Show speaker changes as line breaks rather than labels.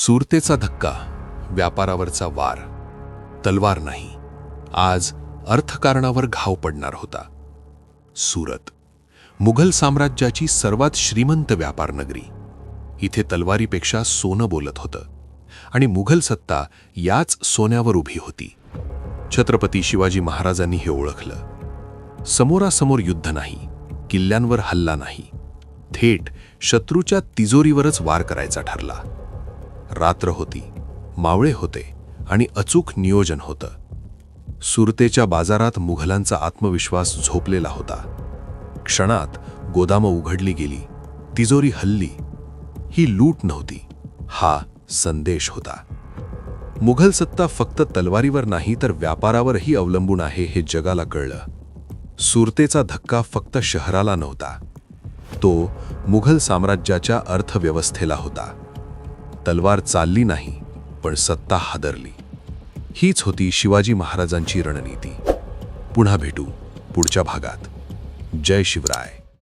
सुरतेचा धक्का, व्यापारावरचा वार. तलवार नाही, आज अर्थकारणावर घाव पडणार होता. सुरत, मुघल साम्राज्याची सर्वात श्रीमंत व्यापार नगरी. इथे तलवारीपेक्षा सोनं बोलत होतं आणि मुघल सत्ता याच सोन्यावर उभी होती. छत्रपती शिवाजी महाराजांनी हे ओळखलं. समोरासमोर युद्ध नाही, किल्ल्यांवर हल्ला नाही, थेट शत्रूच्या तिजोरीवरच वार करायचा ठरला. रात्र होती, मावळे होते आणि अचूक नियोजन होतं. सुरतेच्या बाजारात मुघलांचा आत्मविश्वास झोपलेला होता. क्षणात गोदामं उघडली गेली, तिजोरी हलली. ही लूट नव्हती, हा संदेश होता. मुघल सत्ता फक्त तलवारीवर नाही तर व्यापारावरही अवलंबून आहे हे जगाला कळलं. सुरतेचा धक्का फक्त शहराला नव्हता, तो मुघल साम्राज्याच्या अर्थव्यवस्थेला होता. तलवार चालली नाही, पण सत्ता हादरली. हीच होती शिवाजी महाराजांची रणनीती. पुन्हा भेटू पुढच्या भागात. जय शिवराय.